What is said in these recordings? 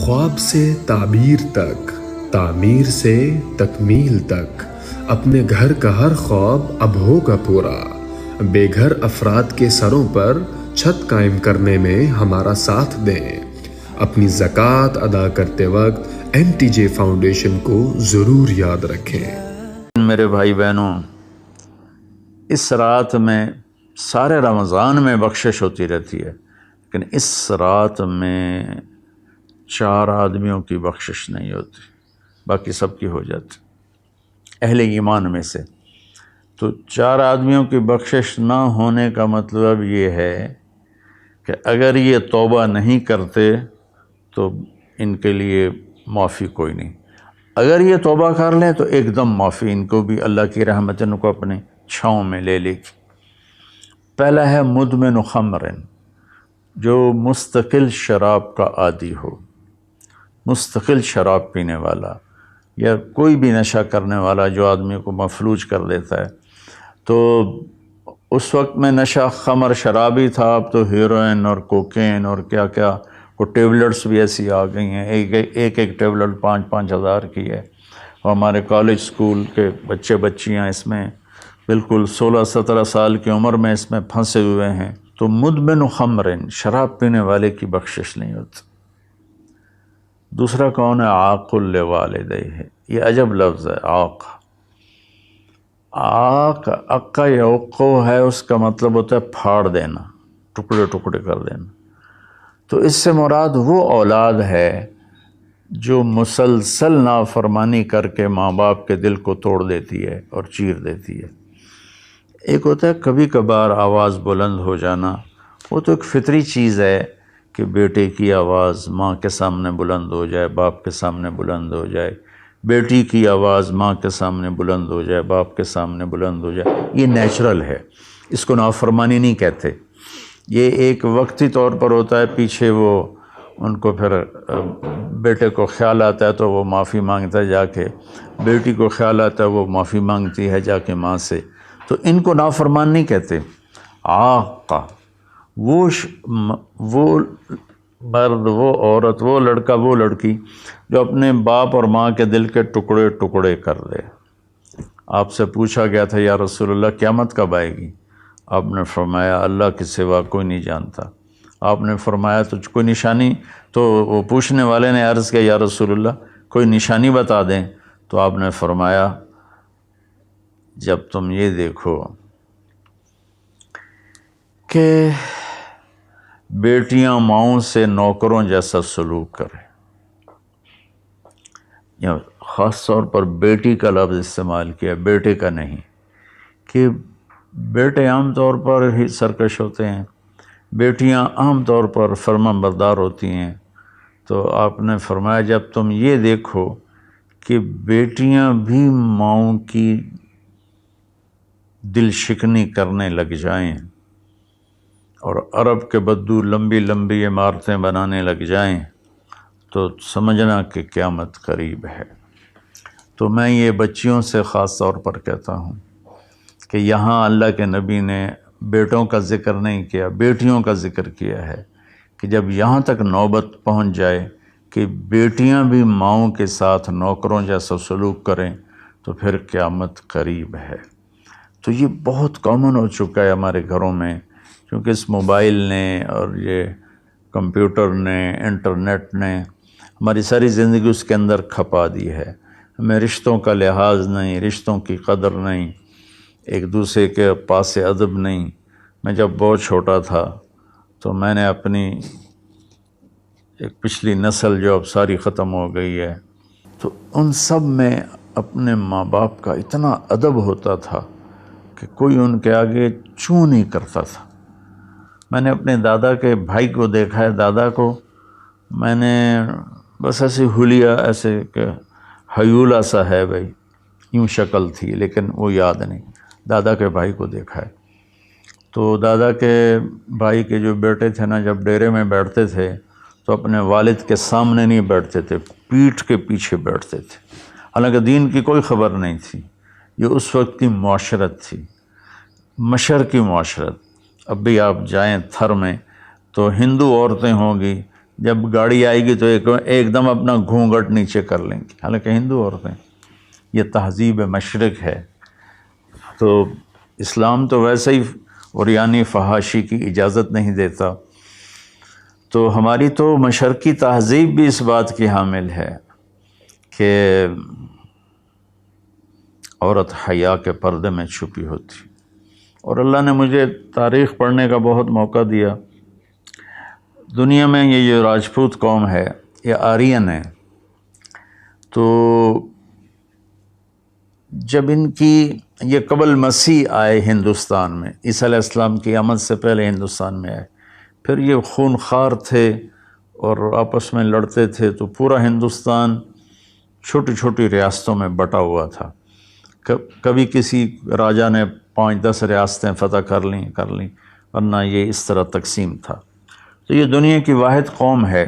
خواب سے تعبیر تک، تعمیر سے تکمیل تک، اپنے گھر کا ہر خواب اب ہوگا پورا۔ بے گھر افراد کے سروں پر چھت قائم کرنے میں ہمارا ساتھ دیں۔ اپنی زکوٰۃ ادا کرتے وقت NTJ فاؤنڈیشن کو ضرور یاد رکھیں۔ میرے بھائی بہنوں، اس رات میں سارے رمضان میں بخشش ہوتی رہتی ہے، لیکن اس رات میں 4 آدمیوں کی بخشش نہیں ہوتی، باقی سب کی ہو جاتی اہل ایمان میں سے۔ تو 4 آدمیوں کی بخشش نہ ہونے کا مطلب یہ ہے کہ اگر یہ توبہ نہیں کرتے تو ان کے لیے معافی کوئی نہیں، اگر یہ توبہ کر لیں تو ایک دم معافی، ان کو بھی اللہ کی رحمت ان کو اپنے چھاؤں میں لے لے گی۔ پہلا ہے مدمن خمر، جو مستقل شراب کا عادی ہو، مستقل شراب پینے والا یا کوئی بھی نشہ کرنے والا جو آدمی کو مفلوج کر دیتا ہے۔ تو اس وقت میں نشہ خمر شراب ہی تھا، اب تو ہیروئن اور کوکین اور کیا کیا وہ ٹیبلٹس بھی ایسی آ گئی ہیں، ایک ٹیبلٹ 5-5 ہزار کی ہے، اور ہمارے کالج سکول کے بچیاں اس میں بالکل 16-17 سال کی عمر میں اس میں پھنسے ہوئے ہیں۔ تو مدمن خمر، شراب پینے والے کی بخشش نہیں ہوتی۔ دوسرا کون ہے؟ عاق لوالدیہ، یہ عجب لفظ ہے، عاق۔ عاق عقا یعقو ہے، اس کا مطلب ہوتا ہے پھاڑ دینا، ٹکڑے ٹکڑے کر دینا۔ تو اس سے مراد وہ اولاد ہے جو مسلسل نافرمانی کر کے ماں باپ کے دل کو توڑ دیتی ہے اور چیر دیتی ہے۔ ایک ہوتا ہے کبھی کبھار آواز بلند ہو جانا، وہ تو ایک فطری چیز ہے کہ بیٹے کی آواز ماں کے سامنے بلند ہو جائے، باپ کے سامنے بلند ہو جائے، بیٹی کی آواز ماں کے سامنے بلند ہو جائے، باپ کے سامنے بلند ہو جائے، یہ نیچرل ہے، اس کو نافرمانی نہیں کہتے۔ یہ ایک وقتی طور پر ہوتا ہے، پیچھے وہ ان کو پھر بیٹے کو خیال آتا ہے تو وہ معافی مانگتا ہے جا کے، بیٹی کو خیال آتا ہے وہ معافی مانگتی ہے جا کے ماں سے، تو ان کو نافرمان نہیں کہتے۔ عاق وہ مرد، وہ عورت، وہ لڑکا، وہ لڑکی جو اپنے باپ اور ماں کے دل کے ٹکڑے ٹکڑے کر دے۔ آپ سے پوچھا گیا تھا یا رسول اللہ قیامت کب آئے گی؟ آپ نے فرمایا اللہ کے سوا کوئی نہیں جانتا۔ آپ نے فرمایا تو کوئی نشانی؟ تو وہ پوچھنے والے نے عرض کیا یا رسول اللہ کوئی نشانی بتا دیں۔ تو آپ نے فرمایا جب تم یہ دیکھو کہ بیٹیاں ماؤں سے نوکروں جیسا سلوک کریں، یا خاص طور پر بیٹی کا لفظ استعمال کیا، بیٹے کا نہیں، کہ بیٹے عام طور پر ہی سرکش ہوتے ہیں، بیٹیاں عام طور پر فرما بردار ہوتی ہیں۔ تو آپ نے فرمایا جب تم یہ دیکھو کہ بیٹیاں بھی ماؤں کی دل شکنی کرنے لگ جائیں اور عرب کے بدو لمبی لمبی عمارتیں بنانے لگ جائیں تو سمجھنا کہ قیامت قریب ہے۔ تو میں یہ بچیوں سے خاص طور پر کہتا ہوں کہ یہاں اللہ کے نبی نے بیٹوں کا ذکر نہیں کیا، بیٹیوں کا ذکر کیا ہے، کہ جب یہاں تک نوبت پہنچ جائے کہ بیٹیاں بھی ماؤں کے ساتھ نوکروں جیسا سلوک کریں تو پھر قیامت قریب ہے۔ تو یہ بہت کامن ہو چکا ہے ہمارے گھروں میں، کیونکہ اس موبائل نے اور یہ کمپیوٹر نے، انٹرنیٹ نے ہماری ساری زندگی اس کے اندر کھپا دی ہے۔ ہمیں رشتوں کا لحاظ نہیں، رشتوں کی قدر نہیں، ایک دوسرے کے پاس ادب نہیں۔ میں جب بہت چھوٹا تھا تو میں نے اپنی ایک پچھلی نسل جو اب ساری ختم ہو گئی ہے، تو ان سب میں اپنے ماں باپ کا اتنا ادب ہوتا تھا کہ کوئی ان کے آگے چوں نہیں کرتا تھا۔ میں نے اپنے دادا کے بھائی کو دیکھا ہے، دادا کو میں نے بس ایسے حلیہ، ایسے کہ حیولہ سا ہے بھائی، یوں شکل تھی لیکن وہ یاد نہیں، دادا کے بھائی کو دیکھا ہے۔ تو دادا کے بھائی کے جو بیٹے تھے نا، جب ڈیرے میں بیٹھتے تھے تو اپنے والد کے سامنے نہیں بیٹھتے تھے، پیٹھ کے پیچھے بیٹھتے تھے، حالانکہ دین کی کوئی خبر نہیں تھی۔ یہ اس وقت کی معاشرت تھی، مشرقی معاشرت۔ اب بھی آپ جائیں تھر میں تو ہندو عورتیں ہوں گی جب گاڑی آئے گی تو ایک دم اپنا گھونگھٹ نیچے کر لیں گی، حالانکہ ہندو عورتیں. یہ تہذیب مشرق ہے. تو اسلام تو ویسے ہی عریانی فحاشی کی اجازت نہیں دیتا. تو ہماری تو مشرقی تہذیب بھی اس بات کی حامل ہے کہ عورت حیا کے پردے میں چھپی ہوتی. اور اللہ نے مجھے تاریخ پڑھنے کا بہت موقع دیا. دنیا میں یہ جو راجپوت قوم ہے یہ آرین ہے. تو جب ان کی یہ قبل مسیح آئے ہندوستان میں، عیسیٰ علیہ السلام کی آمد سے پہلے ہندوستان میں آئے، پھر یہ خونخوار تھے اور آپس میں لڑتے تھے. تو پورا ہندوستان چھوٹی چھوٹی ریاستوں میں بٹا ہوا تھا. کبھی کسی راجا نے 5-10 ریاستیں فتح کر لیں ورنہ یہ اس طرح تقسیم تھا. تو یہ دنیا کی واحد قوم ہے.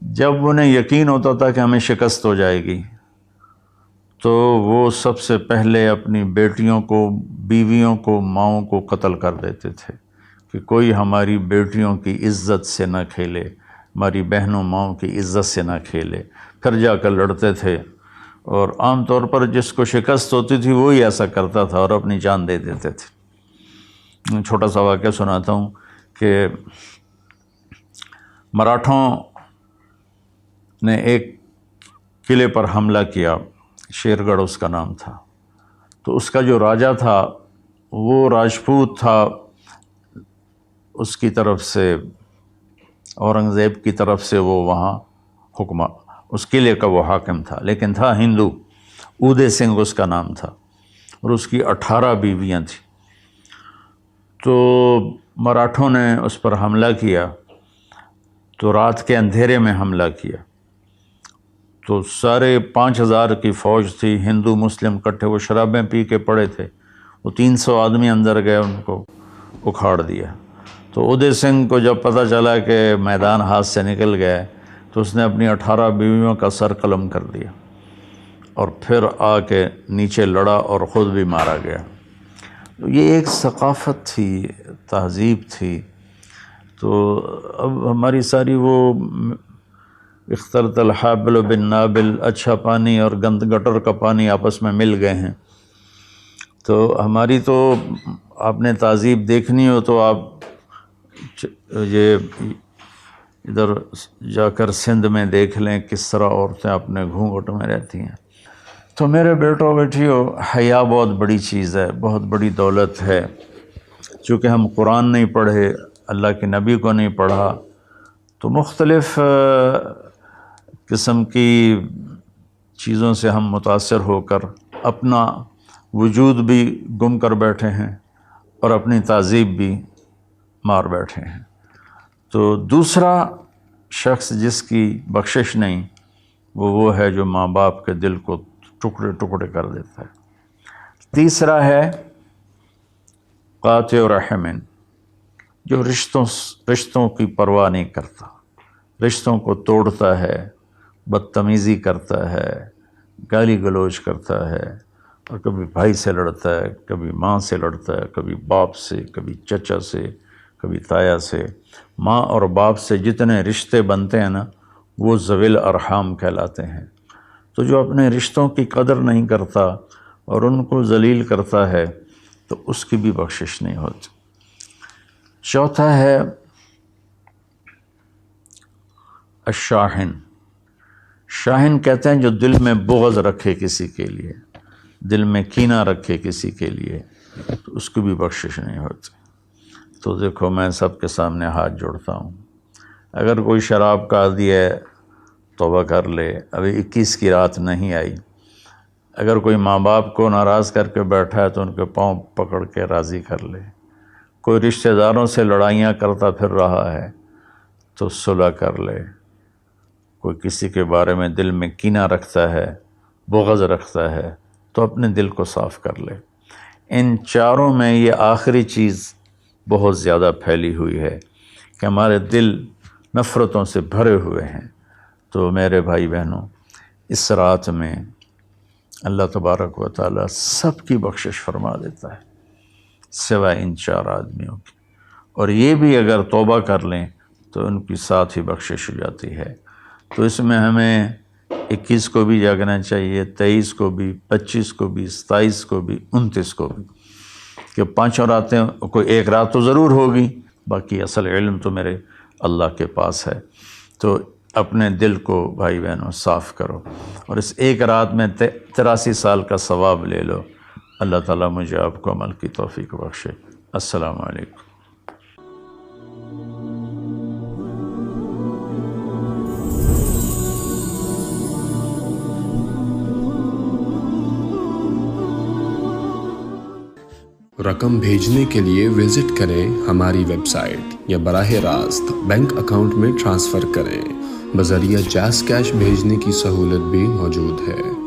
جب انہیں یقین ہوتا تھا کہ ہمیں شکست ہو جائے گی تو وہ سب سے پہلے اپنی بیٹیوں کو، بیویوں کو، ماؤں کو قتل کر دیتے تھے کہ کوئی ہماری بیٹیوں کی عزت سے نہ کھیلے، ہماری بہنوں ماؤں کی عزت سے نہ کھیلے. پھر جا کر لڑتے تھے. اور عام طور پر جس کو شکست ہوتی تھی وہی ایسا کرتا تھا اور اپنی جان دے دیتے تھے. چھوٹا سا واقعہ سناتا ہوں کہ مراٹھوں نے ایک قلعے پر حملہ کیا، شیر گڑھ اس کا نام تھا. تو اس کا جو راجا تھا وہ راجپوت تھا. اس کی طرف سے، اورنگزیب کی طرف سے وہ وہاں اس قلعے کا وہ حاکم تھا، لیکن تھا ہندو. اودے سنگھ اس کا نام تھا اور اس کی 18 بیویاں تھیں. تو مراٹھوں نے اس پر حملہ کیا. تو رات کے اندھیرے میں حملہ کیا. تو سارے 5000 کی فوج تھی، ہندو مسلم کٹھے، وہ شرابیں پی کے پڑے تھے. وہ 300 آدمی اندر گئے، ان کو اکھاڑ دیا. تو اودے سنگھ کو جب پتہ چلا کہ میدان ہاتھ سے نکل گئے تو اس نے اپنی 18 بیویوں کا سر قلم کر دیا اور پھر آ کے نیچے لڑا اور خود بھی مارا گیا. تو یہ ایک ثقافت تھی، تہذیب تھی. تو اب ہماری ساری وہ اختلط الحابل بالنابل، اچھا پانی اور گند گٹر کا پانی آپس میں مل گئے ہیں. تو ہماری تو آپ نے تہذیب دیکھنی ہو تو آپ یہ ادھر جا کر سندھ میں دیکھ لیں کس طرح عورتیں اپنے گھونگھٹ میں رہتی ہیں. تو میرے بیٹوں بیٹیوں، حیا بہت بڑی چیز ہے، بہت بڑی دولت ہے. چونکہ ہم قرآن نہیں پڑھے، اللہ کے نبی کو نہیں پڑھا، تو مختلف قسم کی چیزوں سے ہم متاثر ہو کر اپنا وجود بھی گم کر بیٹھے ہیں اور اپنی تہذیب بھی مار بیٹھے ہیں. تو دوسرا شخص جس کی بخشش نہیں وہ ہے جو ماں باپ کے دل کو ٹکڑے ٹکڑے کر دیتا ہے. تیسرا ہے قاطع رحم، جو رشتوں کی پرواہ نہیں کرتا، رشتوں کو توڑتا ہے، بدتمیزی کرتا ہے، گالی گلوچ کرتا ہے، اور کبھی بھائی سے لڑتا ہے، کبھی ماں سے لڑتا ہے، کبھی باپ سے، کبھی چچا سے، کبھی تایا سے. ماں اور باپ سے جتنے رشتے بنتے ہیں نا وہ ذوی الارحام کہلاتے ہیں. تو جو اپنے رشتوں کی قدر نہیں کرتا اور ان کو ذلیل کرتا ہے تو اس کی بھی بخشش نہیں ہوتی. چوتھا ہے الشاحن. شاحن کہتے ہیں جو دل میں بغض رکھے کسی کے لیے، دل میں کینہ رکھے کسی کے لیے، تو اس کی بھی بخشش نہیں ہوتی. تو دیکھو میں سب کے سامنے ہاتھ جوڑتا ہوں، اگر کوئی شراب کا عادی ہے توبہ کر لے، ابھی 21 کی رات نہیں آئی. اگر کوئی ماں باپ کو ناراض کر کے بیٹھا ہے تو ان کے پاؤں پکڑ کے راضی کر لے. کوئی رشتہ داروں سے لڑائیاں کرتا پھر رہا ہے تو صلح کر لے. کوئی کسی کے بارے میں دل میں کینہ رکھتا ہے، بغض رکھتا ہے، تو اپنے دل کو صاف کر لے. ان چاروں میں یہ آخری چیز بہت زیادہ پھیلی ہوئی ہے کہ ہمارے دل نفرتوں سے بھرے ہوئے ہیں. تو میرے بھائی بہنوں، اس رات میں اللہ تبارک و تعالیٰ سب کی بخشش فرما دیتا ہے سوائے ان 4 آدمیوں کی. اور یہ بھی اگر توبہ کر لیں تو ان کی ساتھ ہی بخشش ہو جاتی ہے۔ تو اس میں ہمیں 21 کو بھی جاگنا چاہیے، 23 کو بھی، 25 کو بھی، 27 کو بھی، 29 کو بھی، کہ 5 راتیں، کوئی ایک رات تو ضرور ہوگی، باقی اصل علم تو میرے اللہ کے پاس ہے۔ تو اپنے دل کو بھائی بہنوں صاف کرو، اور اس ایک رات میں 83 سال کا ثواب لے لو۔ اللہ تعالیٰ مجھے آپ کو عمل کی توفیق بخشے۔ السلام علیکم۔ رقم بھیجنے کے لیے وزٹ کریں ہماری ویب سائٹ یا براہ راست بینک اکاؤنٹ میں ٹرانسفر کریں۔ بذریعہ جاز کیش بھیجنے کی سہولت بھی موجود ہے۔